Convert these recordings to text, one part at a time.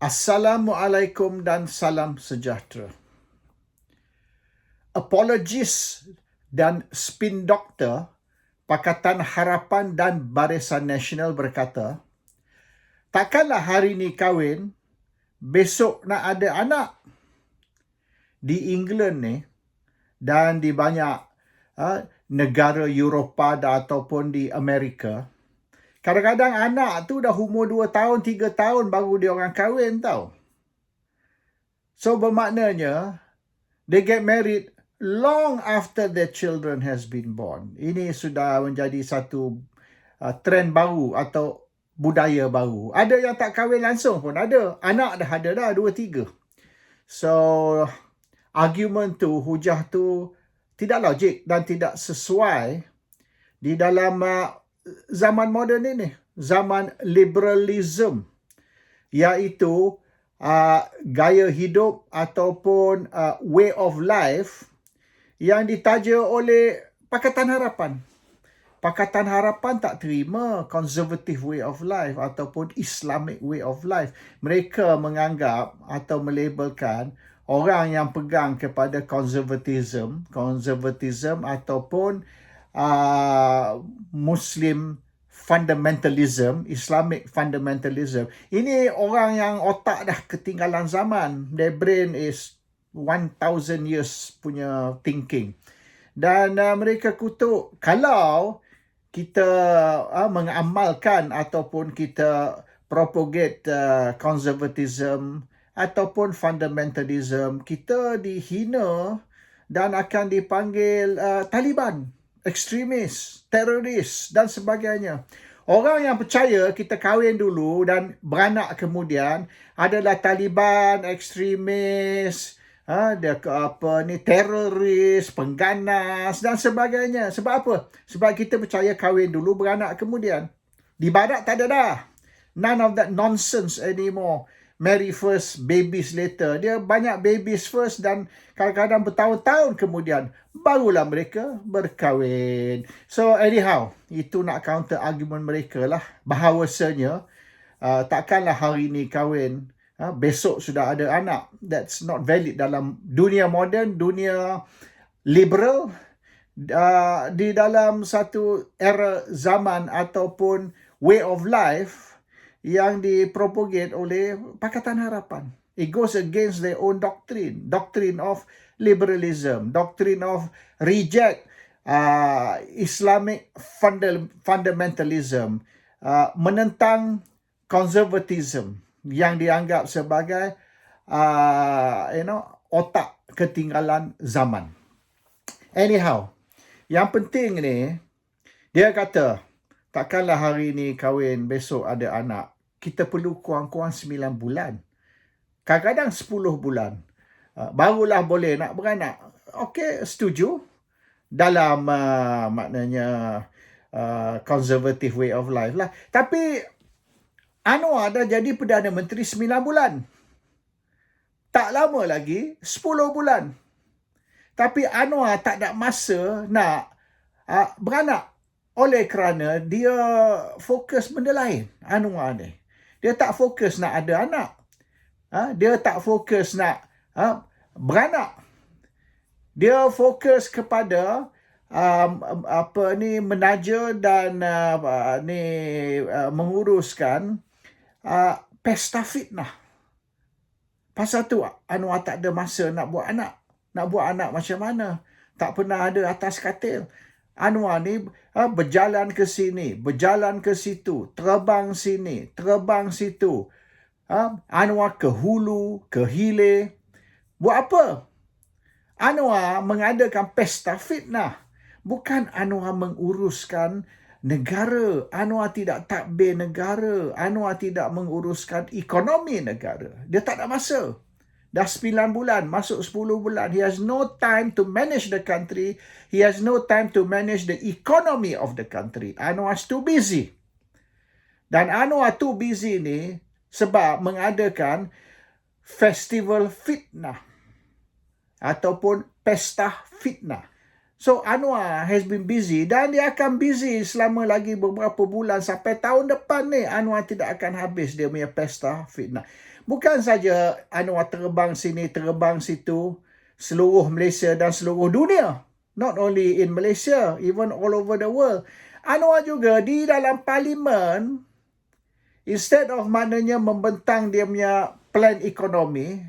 Assalamualaikum dan salam sejahtera. Apologis dan spin doktor Pakatan Harapan dan Barisan Nasional berkata, takkanlah hari ni kahwin, besok nak ada anak. Di England ni dan di banyak negara Eropah ataupun di Amerika, kadang-kadang anak tu dah umur 2 tahun, 3 tahun baru dia orang kahwin tau. So bermaknanya, they get married long after their children has been born. Ini sudah menjadi satu trend baru atau budaya baru. Ada yang tak kahwin langsung pun ada. Anak dah ada dah 2, 3. So, argument tu, hujah tu tidak logik dan tidak sesuai di dalam zaman moden ini, zaman liberalism, iaitu gaya hidup ataupun way of life yang ditaja oleh Pakatan Harapan. Pakatan Harapan tak terima conservative way of life ataupun Islamic way of life. Mereka menganggap atau melabelkan orang yang pegang kepada conservatism ataupun Muslim fundamentalism, Islamic fundamentalism. Ini orang yang otak dah ketinggalan zaman. Their brain is 1000 years punya thinking. Dan mereka kutuk kalau kita mengamalkan ataupun kita propagate conservatism ataupun fundamentalism, kita dihina dan akan dipanggil Taliban, ekstremis, teroris dan sebagainya. Orang yang percaya kita kahwin dulu dan beranak kemudian adalah Taliban, ekstremis, teroris, pengganas dan sebagainya. Sebab apa? Sebab kita percaya kahwin dulu, beranak kemudian. Di barat tak ada dah. None of that nonsense anymore. Marry first, babies later. Dia banyak babies first dan kadang-kadang bertahun-tahun kemudian barulah mereka berkahwin. So anyhow, itu nak counter argument mereka lah. Bahawasanya takkanlah hari ni kahwin, besok sudah ada anak. That's not valid dalam dunia moden, dunia liberal, di dalam satu era zaman ataupun way of life yang dipropagate oleh Pakatan Harapan. It goes against their own doctrine of liberalism, doctrine of reject Islamic fundamentalism, menentang conservatism yang dianggap sebagai otak ketinggalan zaman. Anyhow, yang penting ni, dia kata, takkanlah hari ni kahwin, besok ada anak. Kita perlu kurang-kurang 9 bulan. Kadang-kadang 10 bulan. Barulah boleh nak beranak. Okey, setuju. Dalam maknanya conservative way of life lah. Tapi Anwar dah jadi Perdana Menteri 9 bulan. Tak lama lagi 10 bulan. Tapi Anwar tak ada masa nak beranak. Oleh kerana dia fokus benda lain, Anwar ni. Dia tak fokus nak ada anak. Dia tak fokus nak beranak. Dia fokus kepada menaja dan menguruskan pesta fitnah. Pasal tu Anwar tak ada masa nak buat anak. Nak buat anak macam mana? Tak pernah ada atas katil. Anwar ni berjalan ke sini, berjalan ke situ, terbang sini, terbang situ. Anwar ke hulu, ke hilir. Buat apa? Anwar mengadakan pesta fitnah. Bukan Anwar menguruskan negara. Anwar tidak takbir negara. Anwar tidak menguruskan ekonomi negara. Dia tak ada masa. Dah 9 bulan, masuk 10 bulan. He has no time to manage the country. He has no time to manage the economy of the country. Anwar's too busy. Dan Anwar too busy ni sebab mengadakan festival fitnah ataupun pesta fitnah. So Anwar has been busy dan dia akan busy selama lagi beberapa bulan sampai tahun depan ni. Anwar tidak akan habis dia punya pesta fitnah. Bukan saja Anwar terbang sini, terbang situ, seluruh Malaysia dan seluruh dunia. Not only in Malaysia, even all over the world. Anwar juga di dalam parlimen, instead of maknanya membentang dia punya plan ekonomi,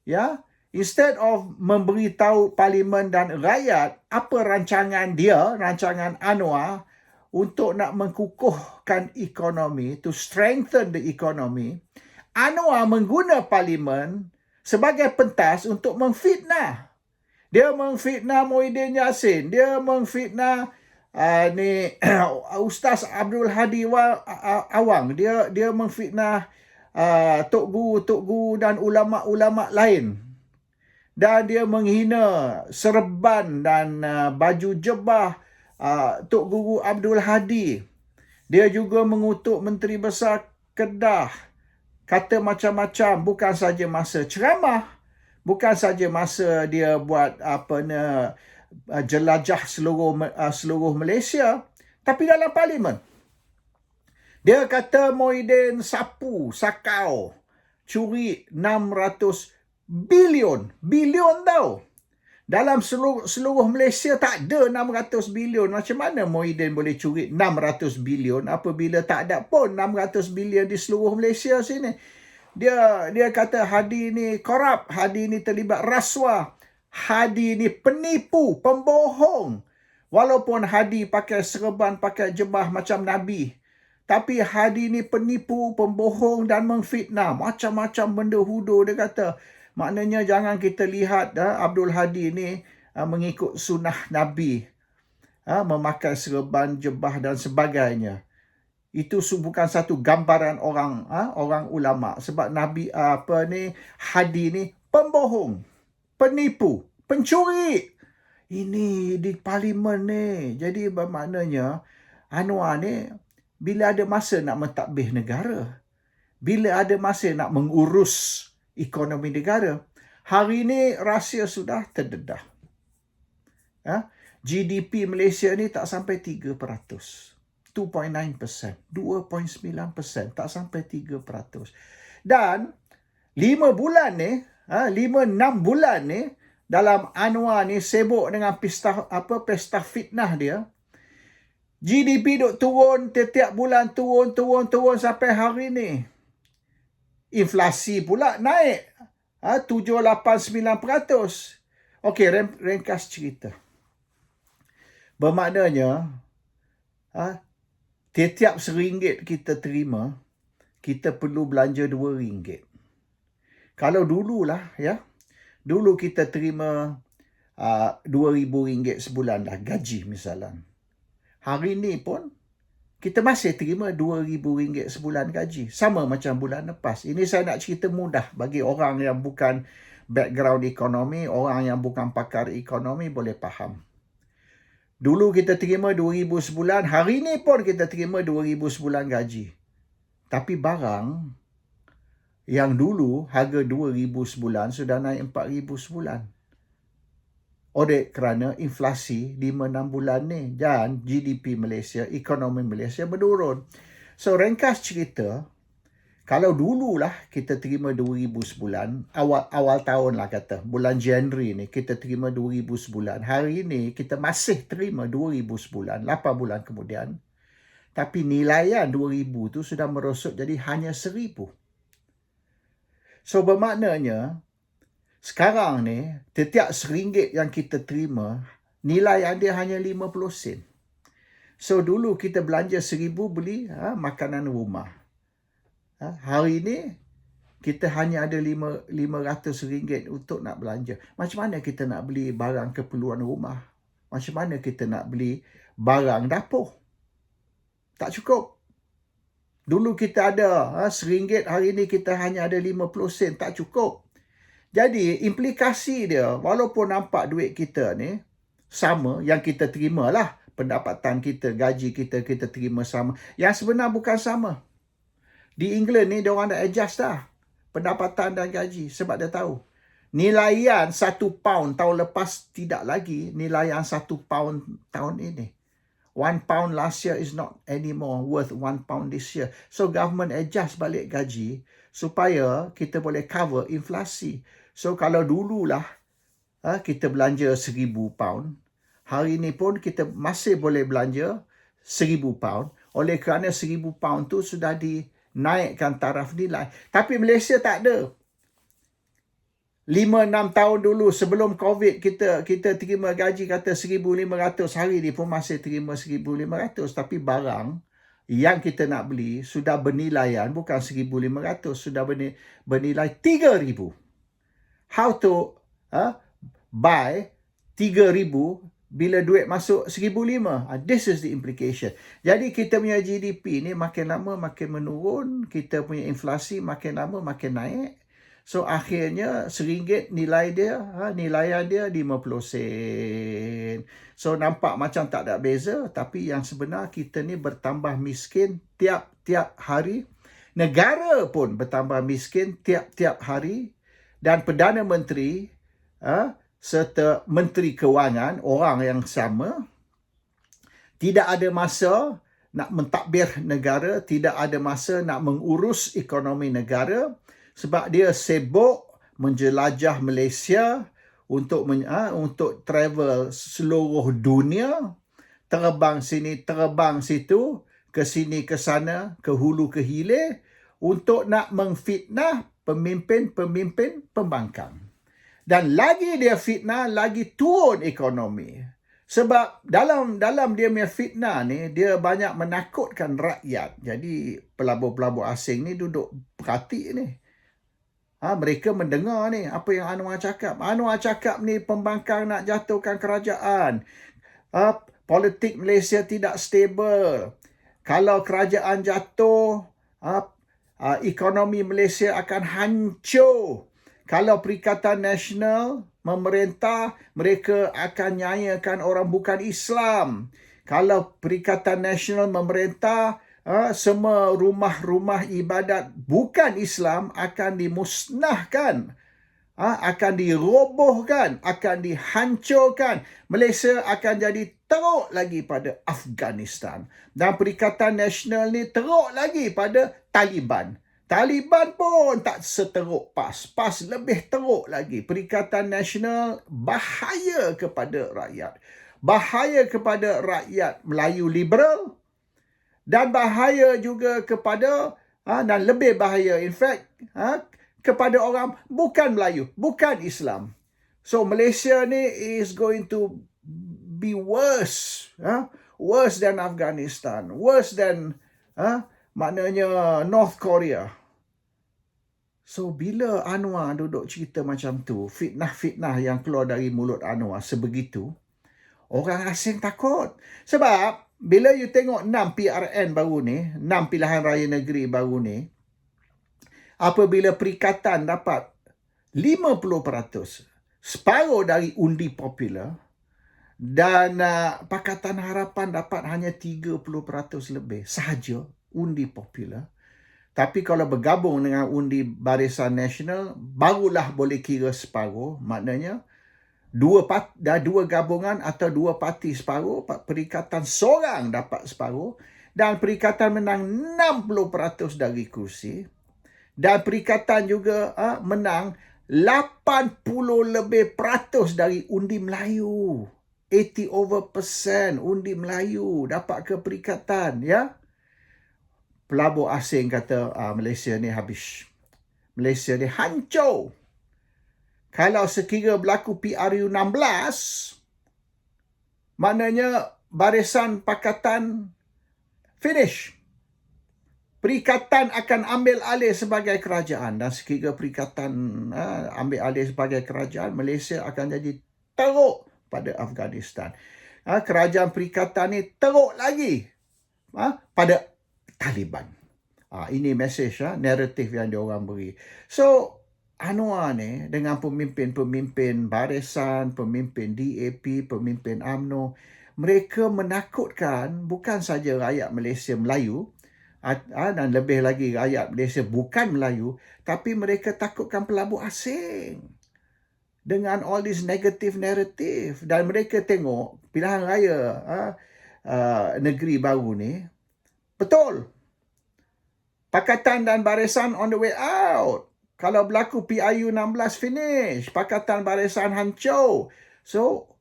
ya, instead of memberitahu parlimen dan rakyat apa rancangan dia, rancangan Anwar untuk nak mengukuhkan ekonomi, to strengthen the economy, Anwar mengguna parlimen sebagai pentas untuk memfitnah. Dia memfitnah Muhyiddin Yassin, dia memfitnah Ustaz Abdul Hadi Awang, dia memfitnah Tok Guru dan ulama-ulama lain. Dan dia menghina serban dan baju jebah Tok Guru Abdul Hadi. Dia juga mengutuk Menteri Besar Kedah. Kata macam-macam, bukan saja masa ceramah, bukan saja masa dia buat jelajah seluruh Malaysia, tapi dalam parlimen. Dia kata Muhyiddin sakau, curi 600 bilion tau. Dalam seluruh Malaysia tak ada 600 bilion. Macam mana Muhyiddin boleh curi 600 bilion apabila tak ada pun 600 bilion di seluruh Malaysia sini. Dia kata Hadi ni korup, Hadi ni terlibat rasuah, Hadi ni penipu, pembohong. Walaupun Hadi pakai serban, pakai jebah macam Nabi, tapi Hadi ni penipu, pembohong dan memfitnah. Macam-macam benda hudo dia kata. Maknanya jangan kita lihat Abdul Hadi ni mengikut sunnah Nabi, memakai serban, jebah dan sebagainya. Itu bukan satu gambaran orang ulama. Sebab Nabi Hadi ni pembohong, penipu, pencuri. Ini di parlimen ni. Jadi bermaknanya Anwar ni bila ada masa nak mentadbir negara, bila ada masa nak mengurus ekonomi negara, hari ini rahsia sudah terdedah. GDP Malaysia ni tak sampai 3%. 2.9%, 2.9%, tak sampai 3%. Dan 5 bulan ni, 5-6 bulan ni, dalam Anwar ni sibuk dengan pesta fitnah dia, GDP duk turun, setiap bulan turun sampai hari ni. Inflasi pula naik 7-8-9%. Okey, ringkas cerita. Bermaknanya setiap RM1 kita terima, kita perlu belanja RM2. Kalau dululah dulu kita terima RM2,000 sebulan dah gaji misalnya. Hari ni pun kita masih terima RM2,000 sebulan gaji. Sama macam bulan lepas. Ini saya nak cerita mudah bagi orang yang bukan background ekonomi, orang yang bukan pakar ekonomi boleh faham. Dulu kita terima RM2,000 sebulan, hari ni pun kita terima RM2,000 sebulan gaji. Tapi barang yang dulu harga RM2,000 sebulan sudah naik RM4,000 sebulan. Oleh kerana inflasi 5-6 bulan ni dan GDP Malaysia, ekonomi Malaysia menurun. So ringkas cerita, kalau dululah kita terima RM2,000 sebulan, awal tahun lah kata, bulan Januari ni kita terima RM2,000 sebulan. Hari ni kita masih terima RM2,000 sebulan, 8 bulan kemudian. Tapi nilaian RM2,000 tu sudah merosot jadi hanya RM1,000. So bermaknanya, sekarang ni, setiap RM1 yang kita terima, nilaian dia hanya 50 sen. So, dulu kita belanja RM1,000 beli makanan rumah. Hari ni, kita hanya ada RM500 untuk nak belanja. Macam mana kita nak beli barang keperluan rumah? Macam mana kita nak beli barang dapur? Tak cukup. Dulu kita ada RM1, hari ni kita hanya ada 50 sen. Tak cukup. Jadi, implikasi dia, walaupun nampak duit kita ni sama, yang kita terima lah, pendapatan kita, gaji kita terima sama. Yang sebenar bukan sama. Di England ni, diorang dah adjust dah pendapatan dan gaji sebab dia tahu. Nilaian 1 pound tahun lepas tidak lagi nilaian 1 pound tahun ini. 1 pound last year is not anymore worth 1 pound this year. So government adjust balik gaji supaya kita boleh cover inflasi. So kalau dululah kita belanja 1,000 pound, hari ini pun kita masih boleh belanja 1,000 pound. Oleh kerana 1,000 pound tu sudah dinaikkan taraf nilai. Tapi Malaysia tak ada. 5-6 tahun dulu sebelum COVID kita terima gaji kata 1,500, hari ni pun masih terima 1,500, tapi barang yang kita nak beli sudah bernilaian bukan 1,500, sudah bernilai 3,000. How to buy 3,000 bila duit masuk 1,500? This is the implication. Jadi kita punya GDP ni makin lama makin menurun, kita punya inflasi makin lama makin naik. So akhirnya RM1 nilaian dia 50 sen. So nampak macam tak ada beza, tapi yang sebenar kita ni bertambah miskin tiap-tiap hari. Negara pun bertambah miskin tiap-tiap hari, dan Perdana Menteri serta Menteri Kewangan, orang yang sama, tidak ada masa nak mentadbir negara, tidak ada masa nak mengurus ekonomi negara, sebab dia sibuk menjelajah Malaysia untuk travel seluruh dunia, terbang sini, terbang situ, ke sini, ke sana, ke hulu, ke hilir, untuk nak memfitnah pemimpin-pemimpin pembangkang. Dan lagi dia fitnah, lagi turun ekonomi. Sebab dalam dia punya fitnah ni, dia banyak menakutkan rakyat. Jadi pelabur-pelabur asing ni duduk perhati ni. Mereka mendengar ni apa yang Anwar cakap. Anwar cakap ni pembangkang nak jatuhkan kerajaan. Politik Malaysia tidak stabil. Kalau kerajaan jatuh, ekonomi Malaysia akan hancur. Kalau Perikatan Nasional memerintah, mereka akan nyanyikan orang bukan Islam. Kalau Perikatan Nasional memerintah, semua rumah-rumah ibadat bukan Islam akan dimusnahkan, akan dirobohkan, akan dihancurkan. Malaysia akan jadi teruk lagi pada Afghanistan. Dan Perikatan Nasional ni teruk lagi pada Taliban. Taliban pun tak seteruk PAS. PAS lebih teruk lagi. Perikatan Nasional bahaya kepada rakyat. Bahaya kepada rakyat Melayu liberal, dan bahaya juga kepada, dan lebih bahaya in fact, kepada orang bukan Melayu, bukan Islam. So Malaysia ni is going to be worse, worse than Afghanistan, worse than maknanya North Korea. So bila Anwar duduk cerita macam tu, fitnah-fitnah yang keluar dari mulut Anwar sebegitu, orang asing takut. Sebab bila you tengok 6 PRN baru ni, 6 pilihan raya negeri baru ni, apabila Perikatan dapat 50%, separuh dari undi popular, dan Pakatan Harapan dapat hanya 30% lebih sahaja undi popular. Tapi kalau bergabung dengan undi Barisan Nasional, barulah boleh kira separuh. Maknanya dua gabungan atau dua parti separuh, Perikatan seorang dapat separuh, dan Perikatan menang 60% dari kursi, dan Perikatan juga menang 80 lebih peratus dari undi Melayu. 80% undi Melayu dapat ke Perikatan, ya. Pelabur asing kata Malaysia ni habis. Malaysia ni hancur. Kalau sekira berlaku PRU 16, maknanya Barisan Pakatan finish. Perikatan akan ambil alih sebagai kerajaan, dan sekira Perikatan ambil alih sebagai kerajaan, Malaysia akan jadi teruk pada Afghanistan. Kerajaan Perikatan ni teruk lagi pada Taliban. Ini mesej, naratif yang diorang beri. So Anwar ni dengan pemimpin-pemimpin barisan, pemimpin DAP, pemimpin UMNO, mereka menakutkan bukan saja rakyat Malaysia Melayu, dan lebih lagi rakyat Malaysia bukan Melayu, tapi mereka takutkan pelabur asing. dengan all this negative narrative. Dan mereka tengok pilihan raya negeri baru ni, betul. Pakatan dan Barisan on the way out. Kalau berlaku PIU 16 finish, Pakatan Barisan hancur. So,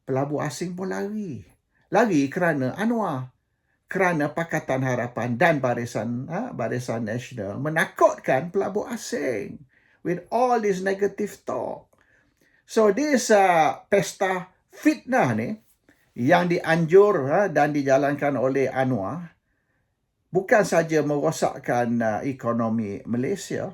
pelabur asing pun lari. Lari kerana Anwar. Kerana Pakatan Harapan dan Barisan Nasional menakutkan pelabur asing with all this negative talk. So, this pesta fitnah ni yang dianjur dan dijalankan oleh Anwar bukan saja merosakkan ekonomi Malaysia,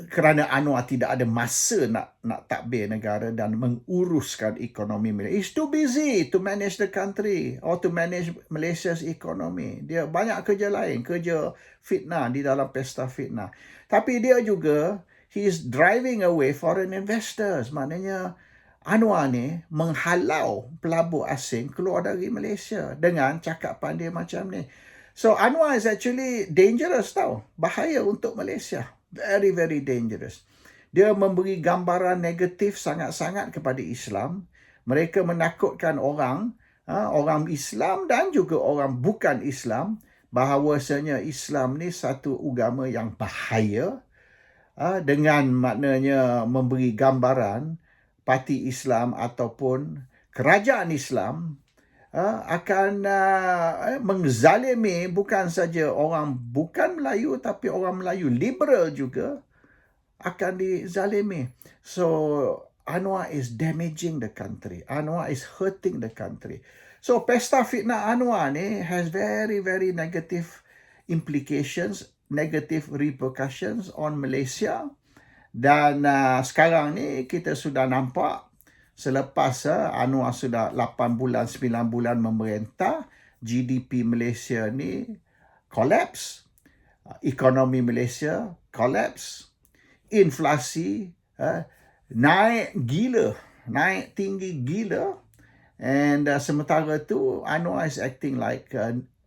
kerana Anwar tidak ada masa nak takbir negara dan menguruskan ekonomi Malaysia. He's too busy to manage the country or to manage Malaysia's economy. Dia banyak kerja lain, kerja fitnah di dalam pesta fitnah. Tapi dia juga, he's driving away foreign investors. Maknanya Anwar ni menghalau pelabur asing keluar dari Malaysia dengan cakapan dia macam ni. So Anwar is actually dangerous tau. Bahaya untuk Malaysia. Very, very dangerous. Dia memberi gambaran negatif sangat-sangat kepada Islam. Mereka menakutkan orang Islam dan juga orang bukan Islam, bahawasanya Islam ni satu agama yang bahaya, dengan maknanya memberi gambaran parti Islam ataupun kerajaan Islam akan menzalimi bukan saja orang bukan Melayu, tapi orang Melayu liberal juga akan dizalimi. So Anwar is damaging the country. Anwar is hurting the country. So pesta fitnah Anwar ni has very, very negative implications, negative repercussions on Malaysia. Dan sekarang ni kita sudah nampak selepas Anwar sudah 8 bulan, 9 bulan memerintah, GDP Malaysia ni collapse, ekonomi Malaysia collapse, inflasi naik gila, naik tinggi gila. And sementara tu Anwar is acting like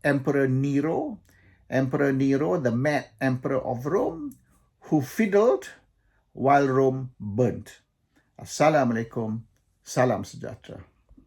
Emperor Nero, the mad emperor of Rome, who fiddled while Rome burnt. Assalamualaikum, salam sejahtera.